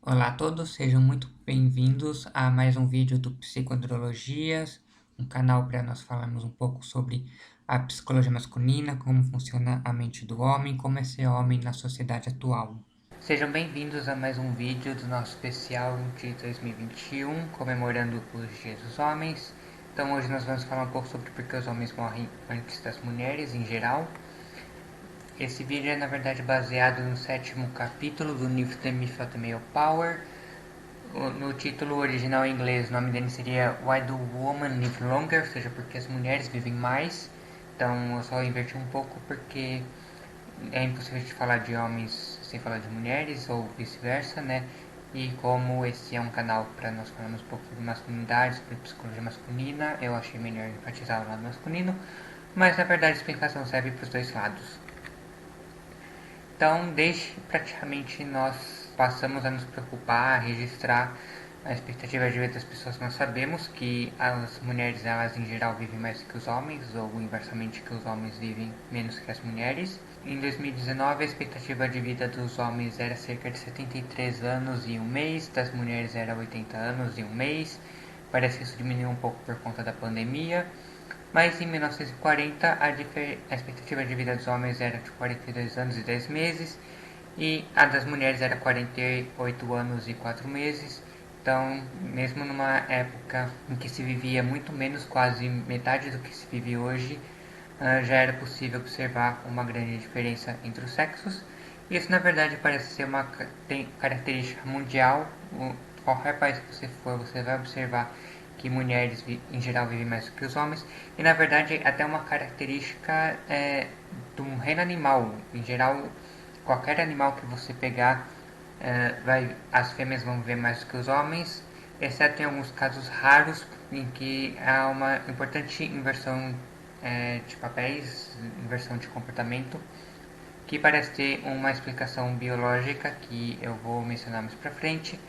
Olá a todos, sejam muito bem-vindos a mais um vídeo do Psicoandrologias, um canal para nós falarmos um pouco sobre a psicologia masculina, como funciona a mente do homem, como é ser homem na sociedade atual. Sejam bem-vindos a mais um vídeo do nosso especial de 2021, comemorando os Dias dos Homens. Então hoje nós vamos falar um pouco sobre por que os homens morrem antes das mulheres em geral. Esse vídeo é na verdade baseado no sétimo capítulo do livro The Myth of the Male Power. No título original em inglês, o nome dele seria Why Do Women Live Longer? Ou seja, porque as mulheres vivem mais. Então eu só inverti um pouco porque é impossível de falar de homens sem falar de mulheres ou vice-versa, né? E como esse é um canal para nós falarmos um pouco sobre masculinidade, sobre psicologia masculina, eu achei melhor enfatizar o lado masculino, mas na verdade a explicação serve para os dois lados. Então, desde praticamente nós passamos a nos preocupar, a registrar a expectativa de vida das pessoas, nós sabemos que as mulheres, elas em geral vivem mais que os homens, ou inversamente que os homens vivem menos que as mulheres. Em 2019, a expectativa de vida dos homens era cerca de 73 anos e um mês, das mulheres era 80 anos e um mês. Parece que isso diminuiu um pouco por conta da pandemia. Mas em 1940 a expectativa de vida dos homens era de 42 anos e 10 meses e a das mulheres era 48 anos e 4 meses. Então, mesmo numa época em que se vivia muito menos, quase metade do que se vive hoje, já era possível observar uma grande diferença entre os sexos. Isso, na verdade, parece ser uma característica mundial. Qualquer país que você for, você vai observar que mulheres em geral vivem mais do que os homens. E, na verdade, até uma característica do reino animal. Em geral, qualquer animal que você pegar, as fêmeas vão viver mais do que os homens, exceto em alguns casos raros em que há uma importante inversão de papéis, inversão de comportamento, que parece ter uma explicação biológica que eu vou mencionar mais pra frente.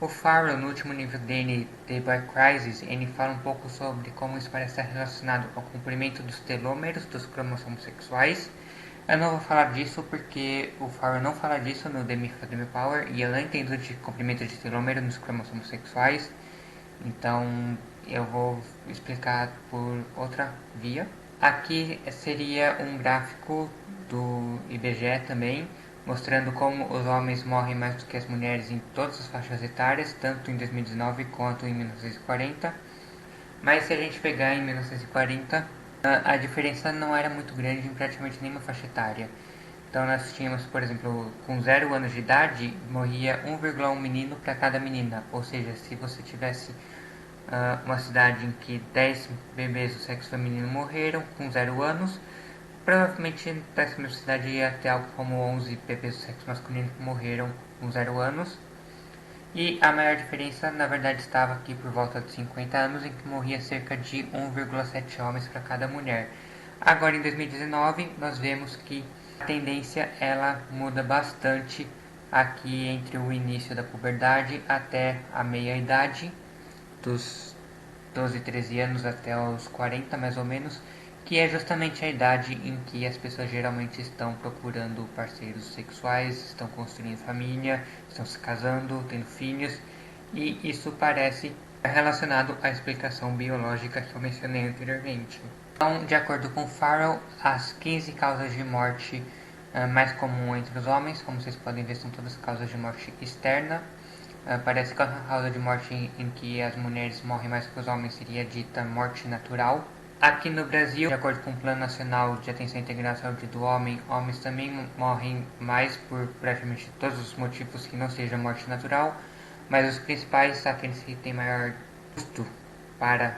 O Farrell, no último livro dele, The Boy Crisis, ele fala um pouco sobre como isso parece estar relacionado ao comprimento dos telômeros dos cromossomos sexuais. Eu não vou falar disso porque o Farrell não fala disso no The Myth of the Power e eu não entendo de comprimento de telômero nos cromossomos sexuais. Então eu vou explicar por outra via. Aqui seria um gráfico do IBGE também, mostrando como os homens morrem mais do que as mulheres em todas as faixas etárias, tanto em 2019 quanto em 1940. Mas se a gente pegar em 1940, a diferença não era muito grande em praticamente nenhuma faixa etária. Então nós tínhamos, por exemplo, com 0 anos de idade, morria 1,1 menino para cada menina. Ou seja, se você tivesse uma cidade em que 10 bebês do sexo feminino morreram com 0 anos, provavelmente nessa mesma cidade ia ter algo como 11 bebês do sexo masculino que morreram com 0 anos. E a maior diferença, na verdade, estava aqui por volta de 50 anos, em que morria cerca de 1,7 homens para cada mulher. Agora, em 2019, nós vemos que a tendência ela muda bastante aqui entre o início da puberdade até a meia-idade, dos 12, 13 anos até os 40 mais ou menos, que é justamente a idade em que as pessoas geralmente estão procurando parceiros sexuais, estão construindo família, estão se casando, tendo filhos, e isso parece relacionado à explicação biológica que eu mencionei anteriormente. Então, de acordo com Farrell, as 15 causas de morte mais comuns entre os homens, como vocês podem ver, são todas causas de morte externa. Parece que a causa de morte em que as mulheres morrem mais que os homens seria dita morte natural. Aqui no Brasil, de acordo com o Plano Nacional de Atenção Integral à Saúde do Homem, homens também morrem mais por praticamente todos os motivos que não seja morte natural, mas os principais, aqueles que têm maior custo para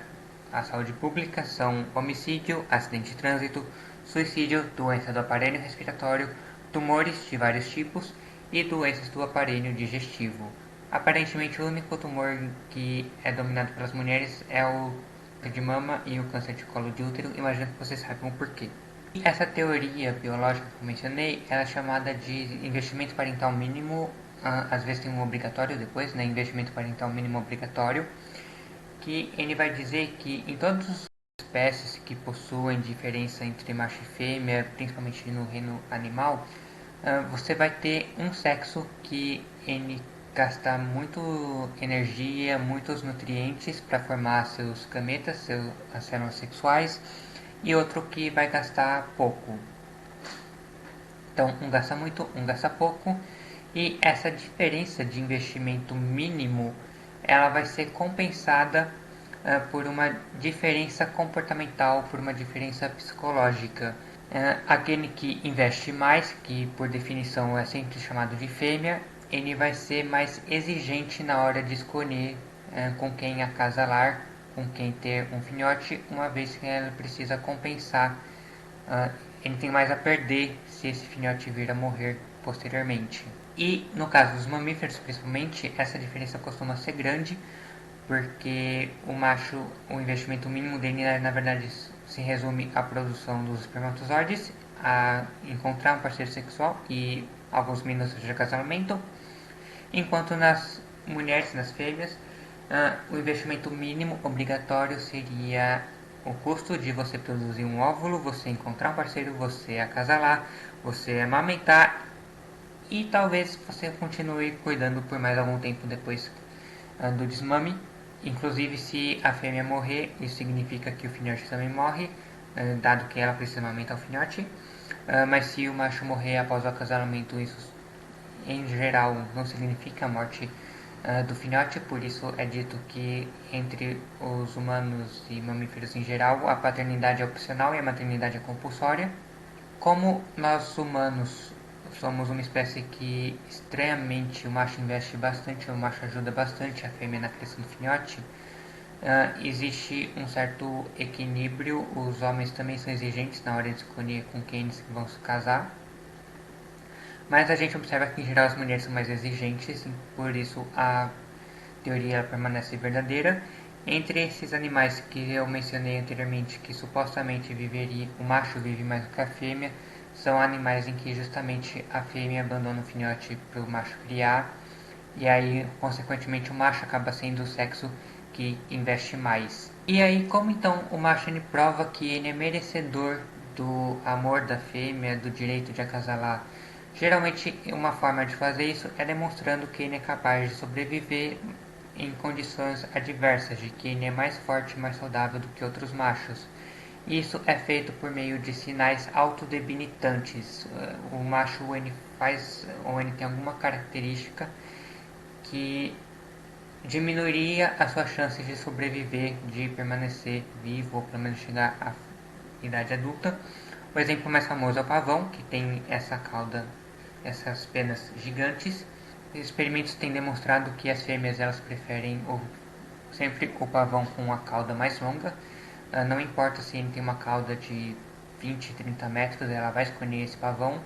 a saúde pública, são homicídio, acidente de trânsito, suicídio, doença do aparelho respiratório, tumores de vários tipos e doenças do aparelho digestivo. Aparentemente, o único tumor que é dominado pelas mulheres é o câncer de mama e o câncer de colo de útero. Imagino que vocês saibam o porquê. E essa teoria biológica que eu mencionei, ela é chamada de investimento parental mínimo. Às vezes tem um obrigatório depois, né? Investimento parental mínimo obrigatório, que ele vai dizer que em todas as espécies que possuem diferença entre macho e fêmea, principalmente no reino animal, você vai ter um sexo que ele gastar muito energia, muitos nutrientes para formar seus gametas, as células sexuais, e outro que vai gastar pouco. Então, um gasta muito, um gasta pouco, e essa diferença de investimento mínimo, ela vai ser compensada por uma diferença comportamental, por uma diferença psicológica. Aquele que investe mais, que por definição é sempre chamado de fêmea, ele vai ser mais exigente na hora de escolher com quem acasalar, com quem ter um filhote, uma vez que ela precisa compensar. Ele tem mais a perder se esse filhote vir a morrer posteriormente. E no caso dos mamíferos, principalmente, essa diferença costuma ser grande, porque o macho, o investimento mínimo dele na verdade se resume à produção dos espermatozoides, a encontrar um parceiro sexual e alguns minutos de acasalamento, enquanto nas mulheres, nas fêmeas, o investimento mínimo obrigatório seria o custo de você produzir um óvulo, você encontrar um parceiro, você acasalar, você amamentar e talvez você continue cuidando por mais algum tempo depois do desmame. Inclusive, se a fêmea morrer, isso significa que o filhote também morre, dado que ela precisa amamentar o filhote. Mas se o macho morrer após o acasalamento, isso em geral não significa a morte do filhote, por isso é dito que entre os humanos e mamíferos em geral a paternidade é opcional e a maternidade é compulsória. Como nós humanos somos uma espécie que extremamente o macho investe bastante, o macho ajuda bastante a fêmea na criação do filhote, existe um certo equilíbrio, os homens também são exigentes na hora de escolher com quem eles vão se casar, mas a gente observa que em geral as mulheres são mais exigentes, por isso a teoria permanece verdadeira. Entre esses animais que eu mencionei anteriormente, que supostamente viveria, o macho vive mais do que a fêmea, são animais em que justamente a fêmea abandona o filhote para o macho criar, e aí, consequentemente, o macho acaba sendo o sexo que investe mais. E aí, como então o macho ele prova que ele é merecedor do amor da fêmea, do direito de acasalar? Geralmente, uma forma de fazer isso é demonstrando que ele é capaz de sobreviver em condições adversas, de que ele é mais forte e mais saudável do que outros machos. Isso é feito por meio de sinais autodebilitantes. O macho ele faz ou ele tem alguma característica que diminuiria as suas chances de sobreviver, de permanecer vivo ou pelo menos chegar à idade adulta. O exemplo mais famoso é o pavão, que tem essa cauda, essas penas gigantes. Experimentos têm demonstrado que as fêmeas elas preferem sempre o pavão com a cauda mais longa. Não importa se ele tem uma cauda de 20, 30 metros, ela vai escolher esse pavão,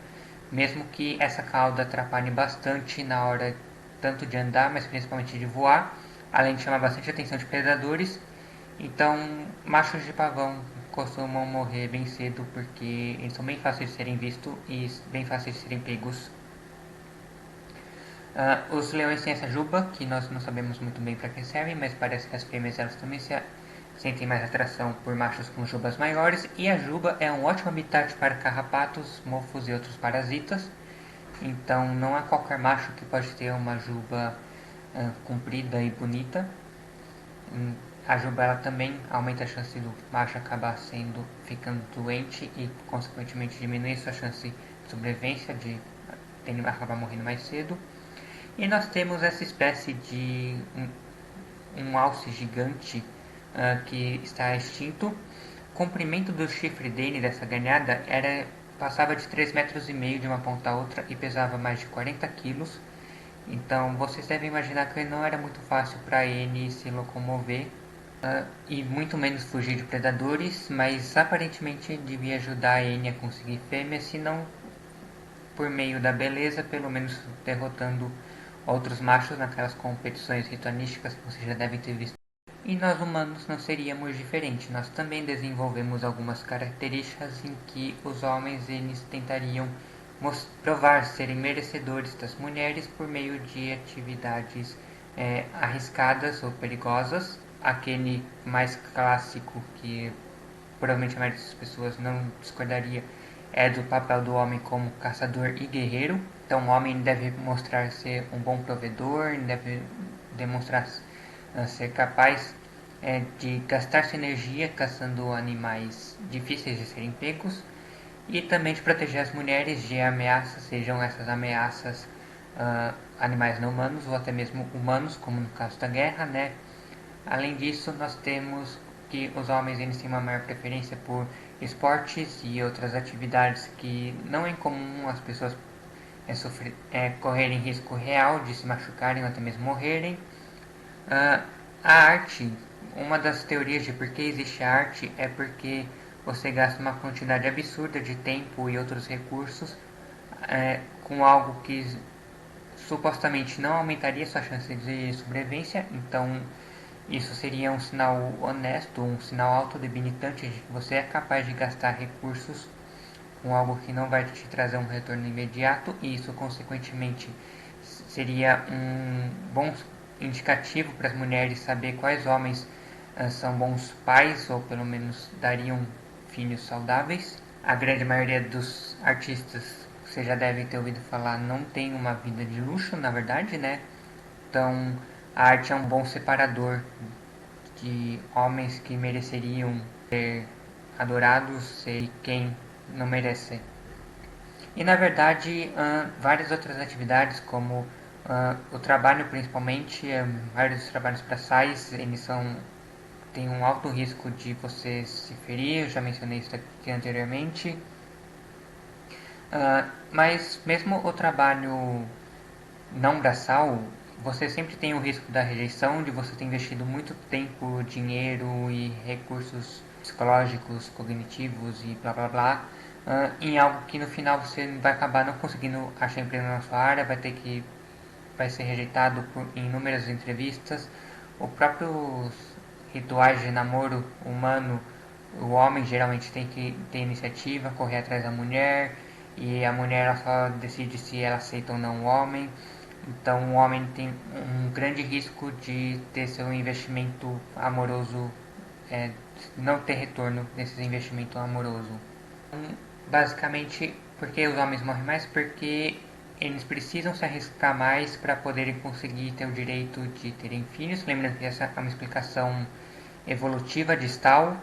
mesmo que essa cauda atrapalhe bastante na hora tanto de andar, mas principalmente de voar, além de chamar bastante atenção de predadores. Então, machos de pavão costumam morrer bem cedo porque eles são bem fáceis de serem vistos e bem fáceis de serem pegos. Os leões têm essa juba, que nós não sabemos muito bem para que servem, mas parece que as fêmeas elas também sentem mais atração por machos com jubas maiores, e a juba é um ótimo habitat para carrapatos, mofos e outros parasitas. Então não é qualquer macho que pode ter uma juba comprida e bonita. A juba ela também aumenta a chance do macho acabar ficando doente e consequentemente diminui sua chance de sobrevivência, de ele acabar morrendo mais cedo. E nós temos essa espécie de um alce gigante que está extinto. O comprimento do chifre dele, dessa ganhada, passava de 3,5 metros de uma ponta a outra e pesava mais de 40 quilos. Então vocês devem imaginar que não era muito fácil para ele se locomover e muito menos fugir de predadores, mas aparentemente devia ajudar ele a conseguir fêmeas, se não por meio da beleza, pelo menos derrotando outros machos naquelas competições ritualísticas que vocês já devem ter visto. E nós humanos não seríamos diferentes. Nós também desenvolvemos algumas características em que os homens eles tentariam provar serem merecedores das mulheres por meio de atividades arriscadas ou perigosas. Aquele mais clássico que provavelmente a maioria das pessoas não discordaria é do papel do homem como caçador e guerreiro. Então o homem deve mostrar ser um bom provedor, deve demonstrar ser capaz de gastar sua energia caçando animais difíceis de serem pegos e também de proteger as mulheres de ameaças, sejam essas ameaças animais não humanos ou até mesmo humanos, como no caso da guerra, né? Além disso, nós temos que os homens eles têm uma maior preferência por esportes e outras atividades que não é comum as pessoas correrem risco real de se machucarem ou até mesmo morrerem. Uh, a arte, uma das teorias de por que existe arte é porque você gasta uma quantidade absurda de tempo e outros recursos com algo que supostamente não aumentaria sua chance de sobrevivência, então isso seria um sinal honesto, um sinal autodebilitante de que você é capaz de gastar recursos com algo que não vai te trazer um retorno imediato e isso consequentemente seria um bom indicativo para as mulheres saber quais homens são bons pais ou pelo menos dariam filhos saudáveis. A grande maioria dos artistas, você já deve ter ouvido falar, não tem uma vida de luxo, na verdade, né? Então, a arte é um bom separador de homens que mereceriam ser adorados e quem não merece. E na verdade, várias outras atividades, como o trabalho principalmente, vários trabalhos braçais, eles têm um alto risco de você se ferir, eu já mencionei isso aqui anteriormente. Mas mesmo o trabalho não braçal, você sempre tem o risco da rejeição, de você ter investido muito tempo, dinheiro e recursos psicológicos, cognitivos e blá blá blá em algo que no final você vai acabar não conseguindo achar emprego na sua área, vai ser rejeitado em inúmeras entrevistas. Os próprios rituais de namoro humano, o homem geralmente tem que ter iniciativa, correr atrás da mulher, e a mulher ela só decide se ela aceita ou não o homem. Então o homem tem um grande risco de ter seu investimento amoroso, não ter retorno desse investimento amoroso. Basicamente, porque os homens morrem mais? Porque eles precisam se arriscar mais para poderem conseguir ter o direito de terem filhos. Lembrando que essa é uma explicação evolutiva distal,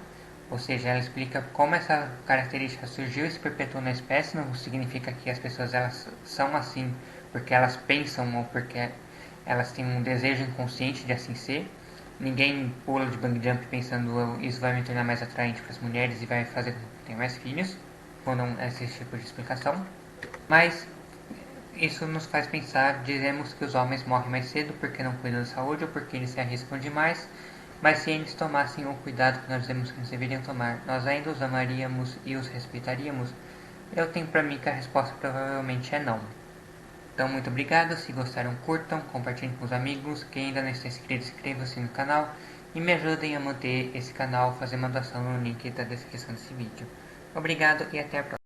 ou seja, ela explica como essa característica surgiu e se perpetuou na espécie. Não significa que as pessoas elas são assim porque elas pensam ou porque elas têm um desejo inconsciente de assim ser. Ninguém pula de bang jump pensando isso vai me tornar mais atraente para as mulheres e vai fazer com que eu tenha mais filhos, ou não esse tipo de explicação. Mas isso nos faz pensar, dizemos que os homens morrem mais cedo porque não cuidam da saúde ou porque eles se arriscam demais, mas se eles tomassem o cuidado que nós dizemos que eles deveriam tomar, nós ainda os amaríamos e os respeitaríamos? Eu tenho para mim que a resposta provavelmente é não. Então, muito obrigado. Se gostaram, curtam, compartilhem com os amigos. Quem ainda não está inscrito, inscreva-se no canal e me ajudem a manter esse canal fazendo uma doação no link da descrição desse vídeo. Obrigado e até a próxima.